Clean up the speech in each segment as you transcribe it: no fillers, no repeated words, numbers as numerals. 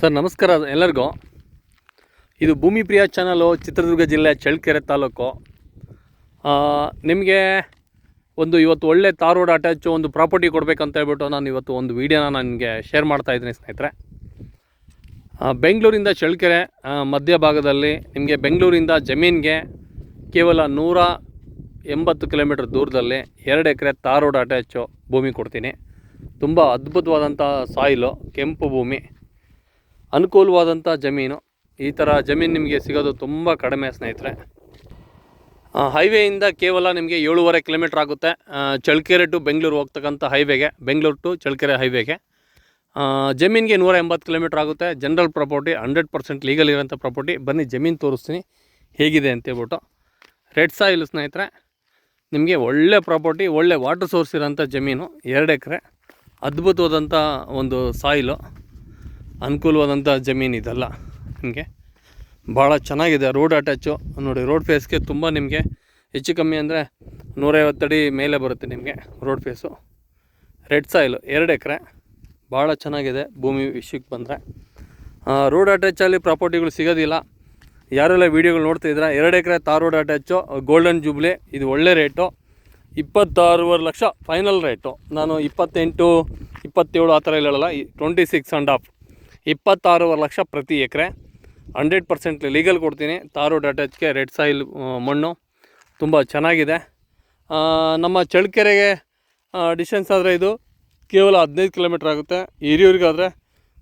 Sir ನಮಸ್ಕಾರ ಎಲ್ಲರಿಗೂ. ಇದು ಭೂಮಿ ಪ್ರಿಯ ಚಾನಲು, ಚಿತ್ರದುರ್ಗ ಜಿಲ್ಲೆ ಚಳ್ಳಕೆರೆ ತಾಲೂಕು. ನಿಮಗೆ ಇವತ್ತು ಒಳ್ಳೆ ತಾರ್ ರೋಡ್ ಅಟ್ಯಾಚು ಒಂದು ಪ್ರಾಪರ್ಟಿ ಕೊಡಬೇಕಂತ ಹೇಳ್ಬಿಟ್ಟು ನಾನು ಇವತ್ತು ಒಂದು ವೀಡಿಯೋನ ನನಗೆ ಶೇರ್ ಮಾಡ್ತಾಯಿದ್ದೀನಿ ಸ್ನೇಹಿತರೆ. ಬೆಂಗಳೂರಿಂದ ಚಳ್ಳಕೆರೆ ಮಧ್ಯಭಾಗದಲ್ಲಿ ನಿಮಗೆ ಬೆಂಗಳೂರಿಂದ ಜಮೀನಿಗೆ ಕೇವಲ 180 ಕಿಲೋಮೀಟ್ರ್ ದೂರದಲ್ಲಿ 2 ಎಕರೆ ತಾರ್ ರೋಡ್ ಅಟ್ಯಾಚು ಭೂಮಿ ಕೊಡ್ತೀನಿ. ತುಂಬ ಅದ್ಭುತವಾದಂಥ ಸಾಯಿಲು, ಕೆಂಪು ಭೂಮಿ, ಅನುಕೂಲವಾದಂಥ ಜಮೀನು. ಈ ಥರ ಜಮೀನು ನಿಮಗೆ ಸಿಗೋದು ತುಂಬ ಕಡಿಮೆ ಸ್ನೇಹಿತರೆ. ಹೈವೇಯಿಂದ ಕೇವಲ ನಿಮಗೆ 7.5 ಕಿಲೋಮೀಟ್ರ್ ಆಗುತ್ತೆ. ಚಳ್ಳಕೆರೆ ಟು ಬೆಂಗಳೂರು ಹೋಗ್ತಕ್ಕಂಥ ಹೈವೇಗೆ, ಬೆಂಗಳೂರು ಟು ಚಳ್ಳಕೆರೆ ಹೈವೇಗೆ. ಜಮೀನಿಗೆ 180 ಕಿಲೋಮೀಟ್ರ್ ಆಗುತ್ತೆ. ಜನರಲ್ ಪ್ರಾಪರ್ಟಿ, 100% ಲೀಗಲ್ ಇರೋಂಥ ಪ್ರಾಪರ್ಟಿ. ಬನ್ನಿ ಜಮೀನು ತೋರಿಸ್ತೀನಿ ಹೇಗಿದೆ ಅಂತೇಳ್ಬಿಟ್ಟು. ರೆಡ್ ಸಾಯಿಲು ಸ್ನೇಹಿತರೆ, ನಿಮಗೆ ಒಳ್ಳೆ ಪ್ರಾಪರ್ಟಿ, ಒಳ್ಳೆ ವಾಟರ್ ಸೋರ್ಸ್ ಇರೋಂಥ ಜಮೀನು. 2 ಎಕರೆ ಅದ್ಭುತವಾದಂಥ ಒಂದು ಸಾಯಿಲು, ಅನುಕೂಲವಾದಂಥ ಜಮೀನು ಇದೆಲ್ಲ. ನಿಮಗೆ ಭಾಳ ಚೆನ್ನಾಗಿದೆ. ರೋಡ್ ಅಟ್ಯಾಚು ನೋಡಿ, ರೋಡ್ ಫೇಸ್ಗೆ ತುಂಬ ನಿಮಗೆ ಹೆಚ್ಚು ಕಮ್ಮಿ ಅಂದರೆ 150 ಅಡಿ ಮೇಲೆ ಬರುತ್ತೆ ನಿಮಗೆ ರೋಡ್ ಫೇಸು. ರೆಡ್ ಸಾಯಿಲು 2 ಎಕರೆ ಭಾಳ ಚೆನ್ನಾಗಿದೆ. ಭೂಮಿ ವಿಷಯಕ್ಕೆ ಬಂದರೆ ರೋಡ್ ಅಟ್ಯಾಚಲ್ಲಿ ಪ್ರಾಪರ್ಟಿಗಳು ಸಿಗೋದಿಲ್ಲ. ಯಾರೆಲ್ಲ ವೀಡಿಯೋಗಳು ನೋಡ್ತಾಯಿದ್ರೆ 2 ಎಕರೆ tar road attach, golden jubilee, ಇದು ಒಳ್ಳೆ ರೇಟು. 26.5 lakh final rate. ನಾನು 28, 27 ಆ ಥರ ಹೇಳಲ್ಲ, 26.5, 26.5 ಲಕ್ಷ ಪ್ರತಿ ಎಕರೆ. 100% ಲೀಗಲ್ ಕೊಡ್ತೀನಿ. ತಾರ್ ರೋಡ್ ಅಟ್ಯಾಚ್ಗೆ ರೆಡ್ ಸಾಯಿಲ್ ಮಣ್ಣು ತುಂಬ ಚೆನ್ನಾಗಿದೆ. ನಮ್ಮ ಚಳ್ಳಕೆರೆಗೆ ಡಿಸ್ಟೆನ್ಸ್ ಆದರೆ ಇದು ಕೇವಲ 15 ಕಿಲೋಮೀಟ್ರ್ ಆಗುತ್ತೆ. ಹಿರಿಯೂರಿಗಾದರೆ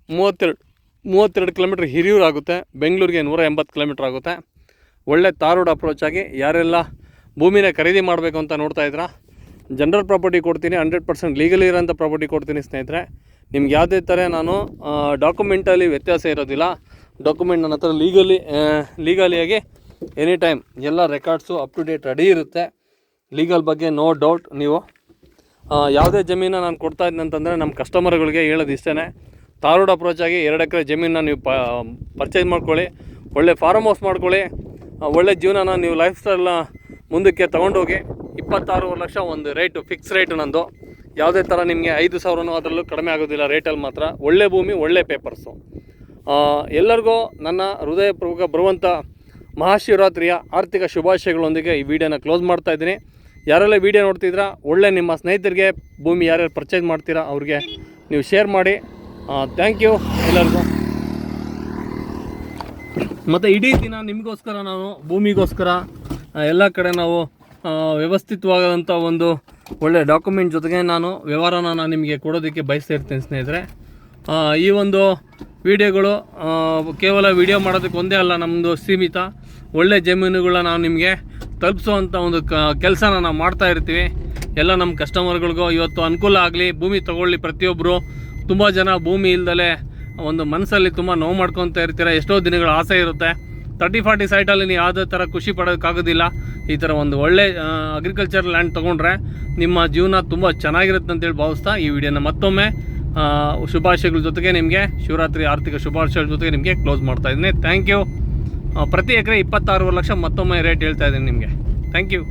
32 ಕಿಲೋಮೀಟ್ರ್ ಹಿರಿಯೂರು ಆಗುತ್ತೆ. ಬೆಂಗಳೂರಿಗೆ 180 ಕಿಲೋಮೀಟ್ರ್ ಆಗುತ್ತೆ. ಒಳ್ಳೆ ತಾರ್ ರೋಡ್ ಅಪ್ರೋಚ್ ಆಗಿ ಯಾರೆಲ್ಲ ಭೂಮಿನ ಖರೀದಿ ಮಾಡಬೇಕು ಅಂತ ನೋಡ್ತಾ ಇದ್ದೀರಾ, ಜನರಲ್ ಪ್ರಾಪರ್ಟಿ ಕೊಡ್ತೀನಿ. 100% ಲೀಗಲಿ ಇರೋಂಥ ಪ್ರಾಪರ್ಟಿ ಕೊಡ್ತೀನಿ ಸ್ನೇಹಿತರೆ. ನಿಮ್ಗೆ ಯಾವುದೇ ಥರ ನಾನು ಡಾಕ್ಯುಮೆಂಟಲ್ಲಿ ವ್ಯತ್ಯಾಸ ಇರೋದಿಲ್ಲ. ಡಾಕ್ಯುಮೆಂಟ್ ನನ್ನ ಹತ್ರ ಲೀಗಲಿಯಾಗಿ ಎನಿ ಟೈಮ್ ಎಲ್ಲ records up to date ready ಇರುತ್ತೆ. ಲೀಗಲ್ ಬಗ್ಗೆ ನೋ ಡೌಟ್. ನೀವು ಯಾವುದೇ ಜಮೀನ ನಾನು ಕೊಡ್ತಾ ಇದ್ದೀನಿ ಅಂತಂದರೆ ನಮ್ಮ ಕಸ್ಟಮರ್ಗಳಿಗೆ ಹೇಳೋದು ಇಷ್ಟೇ. ತಾರ್ ರೋಡ್ ಅಪ್ರೋಚ್ ಆಗಿ 2 ಎಕರೆ ಜಮೀನನ್ನ ನೀವು ಪರ್ಚೇಸ್ ಮಾಡ್ಕೊಳ್ಳಿ. ಒಳ್ಳೆ ಫಾರ್ಮ್ ಹೌಸ್ ಮಾಡ್ಕೊಳ್ಳಿ. ಒಳ್ಳೆ ಜೀವನನ ನೀವು ಲೈಫ್ ಸ್ಟೈಲ್ನ ಮುಂದಕ್ಕೆ ತೊಗೊಂಡೋಗಿ. 26 ಲಕ್ಷ ಒಂದು ರೇಟು, ಫಿಕ್ಸ್ ರೇಟು ನಂದು. ಯಾವುದೇ ಥರ ನಿಮಗೆ 5,000 ಅದರಲ್ಲೂ ಕಡಿಮೆ ಆಗೋದಿಲ್ಲ ರೇಟಲ್ಲಿ ಮಾತ್ರ. ಒಳ್ಳೆ ಭೂಮಿ, ಒಳ್ಳೆ ಪೇಪರ್ಸು. ಎಲ್ಲರಿಗೂ ನನ್ನ ಹೃದಯಪೂರ್ವಕ ಬರುವಂಥ ಮಹಾಶಿವರಾತ್ರಿಯ ಆರ್ಥಿಕ ಶುಭಾಶಯಗಳೊಂದಿಗೆ ಈ ವಿಡಿಯೋನ ಕ್ಲೋಸ್ ಮಾಡ್ತಾಯಿದ್ದೀನಿ. ಯಾರೆಲ್ಲ ವೀಡಿಯೋ ನೋಡ್ತಿದ್ದೀರಾ, ಒಳ್ಳೆ ನಿಮ್ಮ ಸ್ನೇಹಿತರಿಗೆ ಭೂಮಿ ಯಾರ್ಯಾರು ಪರ್ಚೇಸ್ ಮಾಡ್ತೀರಾ ಅವ್ರಿಗೆ ನೀವು ಶೇರ್ ಮಾಡಿ. ಥ್ಯಾಂಕ್ ಯು ಎಲ್ಲರಿಗೂ. ಮತ್ತು ಇಡೀ ದಿನ ನಿಮಗೋಸ್ಕರ, ನಾನು ಭೂಮಿಗೋಸ್ಕರ ಎಲ್ಲ ಕಡೆ ನಾವು ವ್ಯವಸ್ಥಿತವಾದಂಥ ಒಂದು ಒಳ್ಳೆ ಡಾಕ್ಯುಮೆಂಟ್ ಜೊತೆಗೆ ನಾನು ವ್ಯವಹಾರನ ನಾನು ನಿಮಗೆ ಕೊಡೋದಕ್ಕೆ ಬಯಸ್ತಾ ಇರ್ತೀನಿ ಸ್ನೇಹಿತರೆ. ಈ ಒಂದು ವಿಡಿಯೋಗಳು ಕೇವಲ ವಿಡಿಯೋ ಮಾಡೋದಕ್ಕೆ ಒಂದೇ ಅಲ್ಲ, ನಮ್ಮದು ಸೀಮಿತ. ಒಳ್ಳೆ ಜಮೀನುಗಳನ್ನ ನಾವು ನಿಮಗೆ ತಲುಪಿಸೋವಂಥ ಒಂದು ಕೆಲಸನ ನಾವು ಮಾಡ್ತಾ ಇರ್ತೀವಿ. ಎಲ್ಲ ನಮ್ಮ ಕಸ್ಟಮರ್ಗಳಿಗೂ ಇವತ್ತು ಅನುಕೂಲ ಆಗಲಿ, ಭೂಮಿ ತೊಗೊಳ್ಳಿ. ಪ್ರತಿಯೊಬ್ಬರು ತುಂಬ ಜನ ಭೂಮಿ ಇಲ್ದಲೆ ಒಂದು ಮನಸ್ಸಲ್ಲಿ ತುಂಬ ನೋವು ಮಾಡ್ಕೊತಾ ಇರ್ತೀರ. ಎಷ್ಟೋ ದಿನಗಳ ಆಸೆ ಇರುತ್ತೆ. 30-40 ಸೈಟಲ್ಲಿ ನೀವು ಯಾವುದೇ ಥರ ಖುಷಿ ಪಡೋಕ್ಕಾಗೋದಿಲ್ಲ. ಈ ಥರ ಒಂದು ಒಳ್ಳೆ ಅಗ್ರಿಕಲ್ಚರ್ ಲ್ಯಾಂಡ್ ತೊಗೊಂಡ್ರೆ ನಿಮ್ಮ ಜೀವನ ತುಂಬ ಚೆನ್ನಾಗಿರುತ್ತೆ ಅಂತೇಳಿ ಭಾವಿಸ್ತಾ ಈ ವಿಡಿಯೋನ ಮತ್ತೊಮ್ಮೆ ಶುಭಾಶಯಗಳ ಜೊತೆಗೆ ನಿಮಗೆ ಶಿವರಾತ್ರಿ ಆರ್ಥಿಕ ಶುಭಾಶಯಗಳ ಜೊತೆಗೆ ನಿಮಗೆ ಕ್ಲೋಸ್ ಮಾಡ್ತಾಯಿದ್ದೀನಿ. Thank you. ಪ್ರತಿ ಎಕರೆ 26 ಲಕ್ಷ ಮತ್ತೊಮ್ಮೆ ರೇಟ್ ಹೇಳ್ತಾಯಿದ್ದೀನಿ ನಿಮಗೆ. Thank you.